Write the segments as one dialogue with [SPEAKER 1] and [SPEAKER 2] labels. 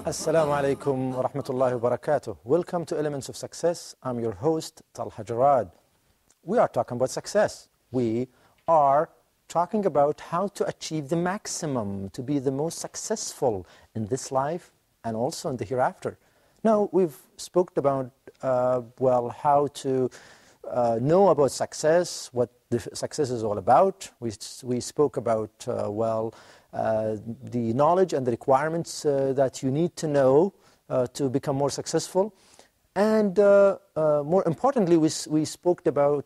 [SPEAKER 1] Assalamu alaikum wa rahmatullahi wa barakatuh. Welcome to Elements of Success. I'm your host, Talha Jarad. We are talking about success. We are talking about how to achieve the maximum, to be the most successful in this life and also in the hereafter. Now, we've spoken about, how to know about success, what the success is all about. We spoke about, the knowledge and the requirements that you need to know to become more successful. And more importantly, we spoke about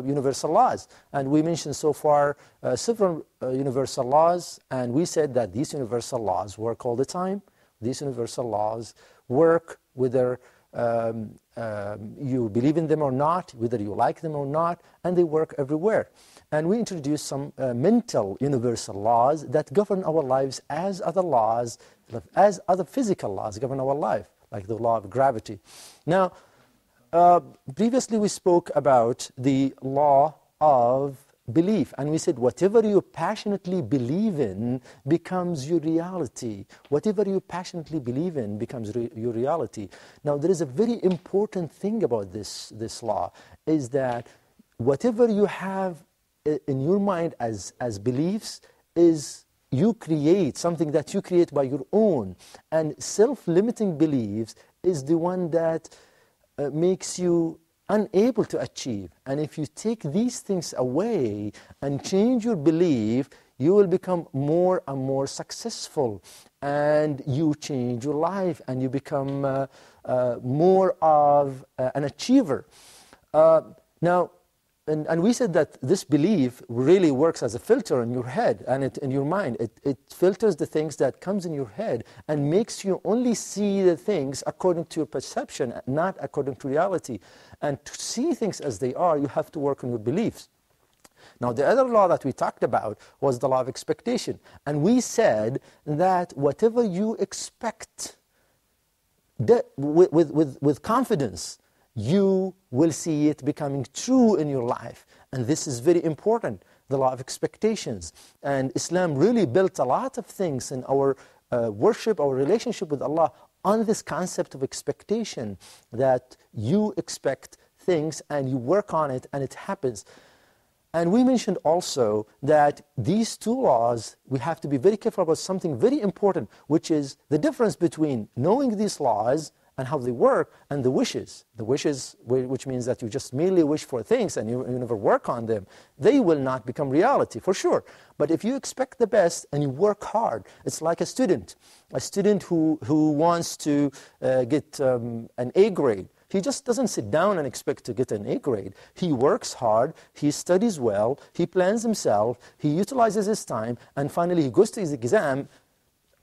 [SPEAKER 1] universal laws. And we mentioned so far several universal laws, and we said that these universal laws work all the time. These universal laws work whether you believe in them or not, whether you like them or not, and they work everywhere. And we introduced some mental universal laws that govern our lives as other physical laws govern our life, like the law of gravity. Now, previously we spoke about the law of belief, and we said whatever you passionately believe in becomes your reality. Whatever you passionately believe in becomes your reality. Now, there is a very important thing about this law, is that whatever you have in your mind as beliefs is you create, something that you create by your own. And self-limiting beliefs is the one that makes you unable to achieve. And if you take these things away and change your belief, you will become more and more successful, and you change your life, and you become more of an achiever. Now, and we said that this belief really works as a filter in your head and in your mind. It filters the things that comes in your head and makes you only see the things according to your perception, not according to reality. And to see things as they are, you have to work on your beliefs. Now, the other law that we talked about was the law of expectation. And we said that whatever you expect with confidence, you will see it becoming true in your life. And this is very important, the law of expectations. And Islam really built a lot of things in our worship, our relationship with Allah, on this concept of expectation, that you expect things and you work on it and it happens. And we mentioned also that these two laws, we have to be very careful about something very important, which is the difference between knowing these laws and how they work, and the wishes. The wishes, which means that you just merely wish for things and you never work on them, they will not become reality, for sure. But if you expect the best and you work hard, it's like a student who wants to get an A grade. He just doesn't sit down and expect to get an A grade. He works hard, he studies well, he plans himself, he utilizes his time, and finally he goes to his exam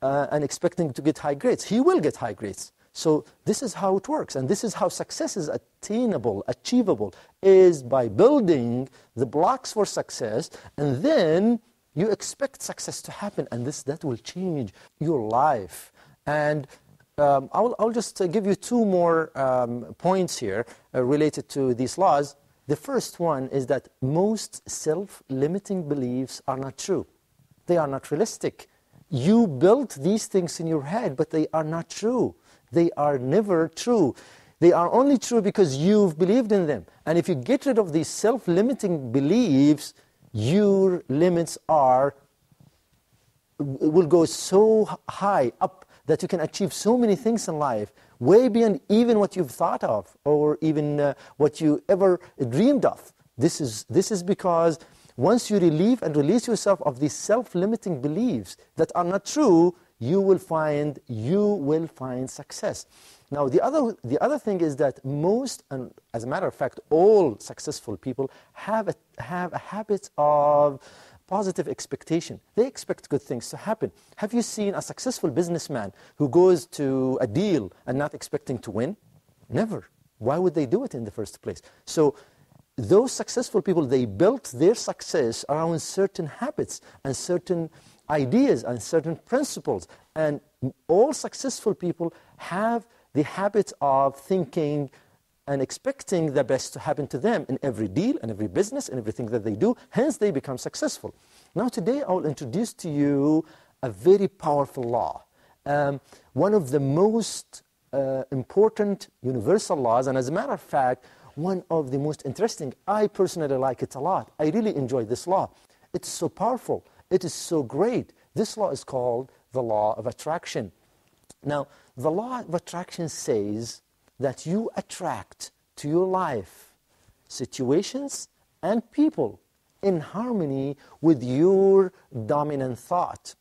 [SPEAKER 1] and expecting to get high grades. He will get high grades. So this is how it works, and this is how success is attainable, achievable, is by building the blocks for success, and then you expect success to happen, and that will change your life. And I'll just give you two more points here related to these laws. The first one is that most self-limiting beliefs are not true. They are not realistic. You built these things in your head, but they are not true. They are never true. They are only true because you've believed in them. And if you get rid of these self-limiting beliefs, your limits will go so high up that you can achieve so many things in life, way beyond even what you've thought of or even what you ever dreamed of. This is because once you relieve and release yourself of these self-limiting beliefs that are not true, you will find success. Now, the other thing is that most, and as a matter of fact, all successful people have a habit of positive expectation. They expect good things to happen. Have you seen a successful businessman who goes to a deal and not expecting to win? Never. Why would they do it in the first place? So those successful people, they built their success around certain habits and certain ideas and certain principles. And all successful people have the habit of thinking and expecting the best to happen to them in every deal and every business and everything that they do. Hence, they become successful. Now, today, I will introduce to you a very powerful law. one of the most important universal laws, and as a matter of fact, one of the most interesting. I personally like it a lot. I really enjoy this law. It's so powerful. It is so great. This law is called the law of attraction. Now, the law of attraction says that you attract to your life situations and people in harmony with your dominant thought.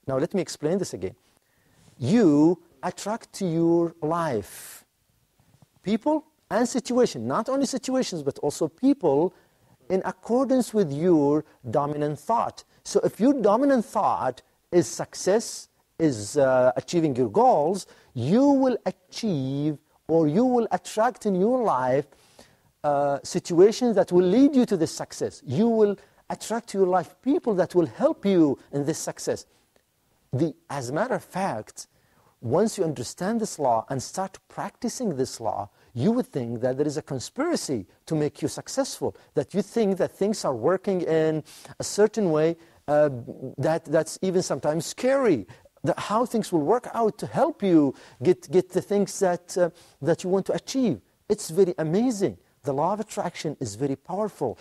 [SPEAKER 1] Now, let me explain this again. You attract to your life people and situations, not only situations, but also people in accordance with your dominant thought. So if your dominant thought is success, is achieving your goals, you will achieve or you will attract in your life situations that will lead you to this success. You will attract to your life people that will help you in this success. As a matter of fact, once you understand this law and start practicing this law, you would think that there is a conspiracy to make you successful, that you think that things are working in a certain way that's even sometimes scary, how things will work out to help you get the things that you want to achieve. It's very amazing. The law of attraction is very powerful.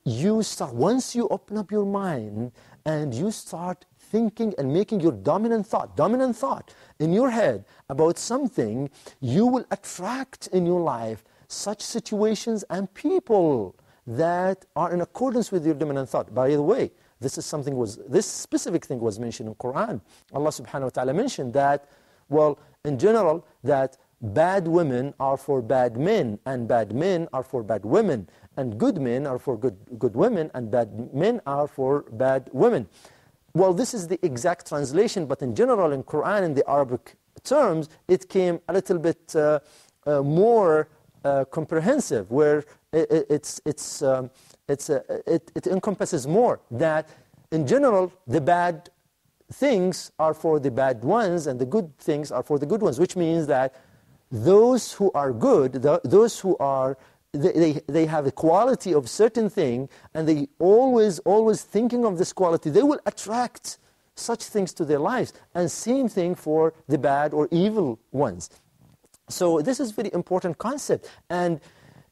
[SPEAKER 1] Once you open up your mind and you start thinking and making your dominant thought in your head about something, you will attract in your life such situations and people that are in accordance with your dominant thought. By the way, this specific thing was mentioned in Quran. Allah subhanahu wa ta'ala mentioned that, well, in general, that bad women are for bad men, and bad men are for bad women, and good men are for good women, and bad men are for bad women. Well, this is the exact translation, but in general, in Quran, in the Arabic terms, it came a little bit more comprehensive, where it encompasses more. That in general, the bad things are for the bad ones, and the good things are for the good ones, which means that those who are good, those who are they have a quality of certain thing, and they always thinking of this quality, they will attract such things to their lives. And same thing for the bad or evil ones. So this is very important concept, and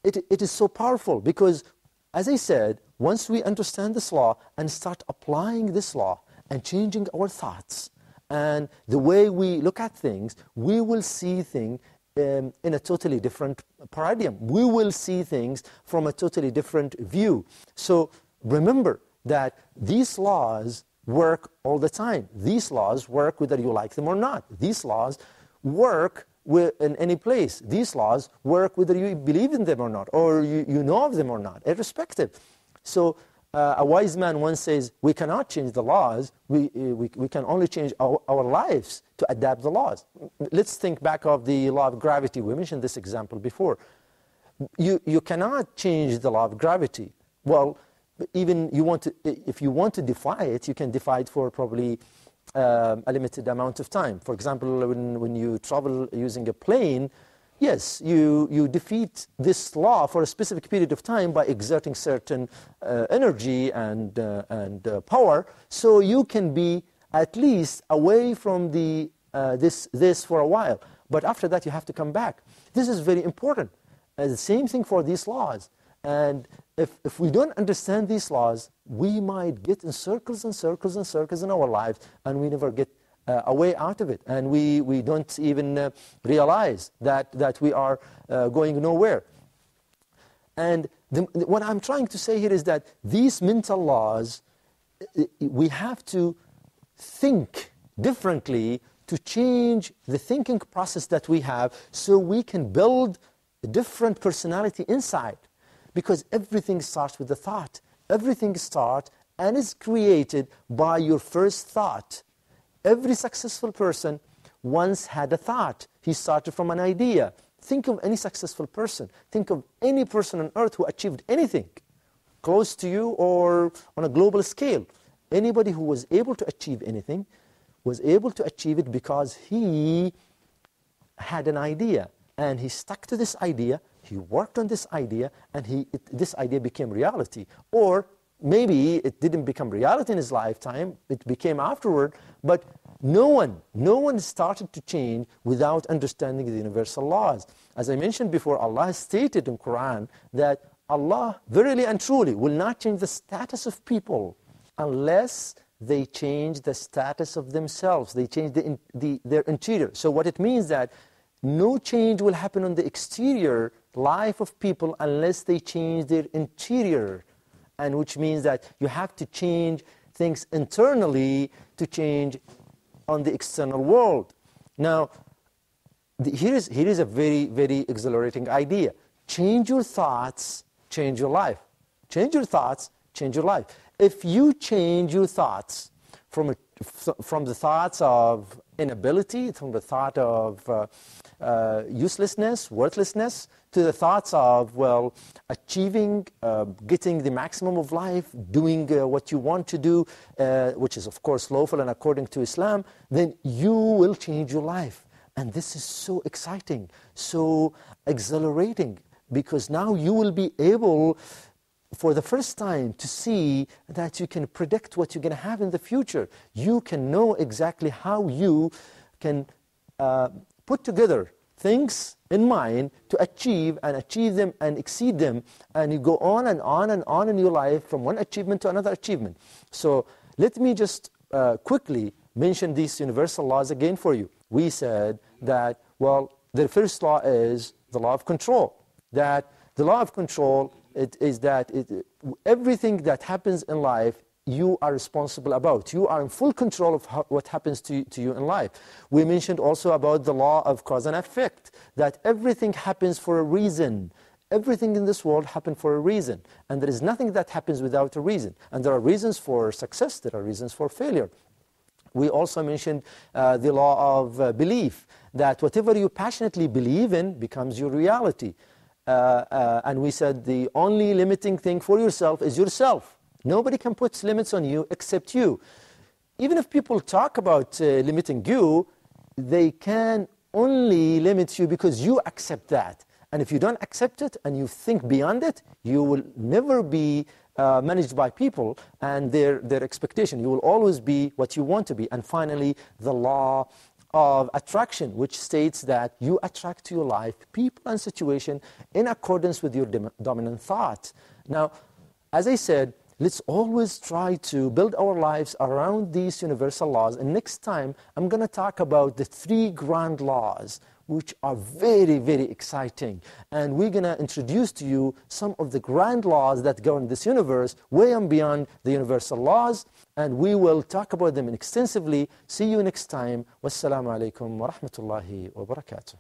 [SPEAKER 1] it is so powerful because, as I said, once we understand this law and start applying this law and changing our thoughts and the way we look at things, we will see things in a totally different paradigm. We will see things from a totally different view. So remember that these laws work all the time. These laws work whether you like them or not. These laws work in any place. These laws work whether you believe in them or not, or you know of them or not, irrespective. So a wise man once says, we cannot change the laws, we can only change our lives to adapt the laws. Let's think back of the law of gravity. We mentioned this example before. You cannot change the law of gravity. Well, even if you want to defy it, you can defy it for probably a limited amount of time. For example, when you travel using a plane, yes, you defeat this law for a specific period of time by exerting certain energy and power, so you can be at least away from this for a while. But after that, you have to come back. This is very important. The same thing for these laws. And if we don't understand these laws, we might get in circles and circles and circles in our lives, and we never get a way out of it, and we don't even realize that we are going nowhere. And what I'm trying to say here is that these mental laws, we have to think differently to change the thinking process that we have, so we can build a different personality inside. Because everything starts with the thought. Everything starts and is created by your first thought. Every successful person once had a thought. He started from an idea. Think of any successful person. Think of any person on earth who achieved anything, close to you or on a global scale. Anybody who was able to achieve anything was able to achieve it because he had an idea. And he stuck to this idea, he worked on this idea, and this idea became reality. Or maybe it didn't become reality in his lifetime, it became afterward, but No one started to change without understanding the universal laws. As I mentioned before, Allah has stated in Quran that Allah verily and truly will not change the status of people unless they change the status of themselves. They change their interior. So what it means that no change will happen on the exterior life of people unless they change their interior. And which means that you have to change things internally to change on the external world. Now, here is a very, very exhilarating idea. Change your thoughts, change your life. Change your thoughts, change your life. If you change your thoughts from the thoughts of inability, from the thought of uselessness, worthlessness, to the thoughts of, well, achieving, getting the maximum of life, doing what you want to do, which is of course lawful and according to Islam, then you will change your life. And this is so exciting, so exhilarating, because now you will be able, for the first time, to see that you can predict what you're going to have in the future. You can know exactly how you can put together things in mind to achieve them and exceed them, and you go on and on and on in your life from one achievement to another achievement. So let me just quickly mention these universal laws again for you. We said that, well, the first law is the law of control. That the law of control is that everything that happens in life, you are responsible about. You are in full control of what happens to you in life. We mentioned also about the law of cause and effect, that everything happens for a reason. Everything in this world happens for a reason. And there is nothing that happens without a reason. And there are reasons for success, there are reasons for failure. We also mentioned the law of belief, that whatever you passionately believe in becomes your reality. And we said the only limiting thing for yourself is yourself. Nobody can put limits on you except you. Even if people talk about limiting you, they can only limit you because you accept that. And if you don't accept it and you think beyond it, you will never be managed by people and their expectation. You will always be what you want to be. And finally, the law of attraction, which states that you attract to your life people and situation in accordance with your dominant thought. Now, as I said, let's always try to build our lives around these universal laws. And next time, I'm going to talk about the 3 grand laws, which are very, very exciting. And we're going to introduce to you some of the grand laws that govern this universe, way and beyond the universal laws. And we will talk about them extensively. See you next time. Wassalamu alaikum wa rahmatullahi wa barakatuh.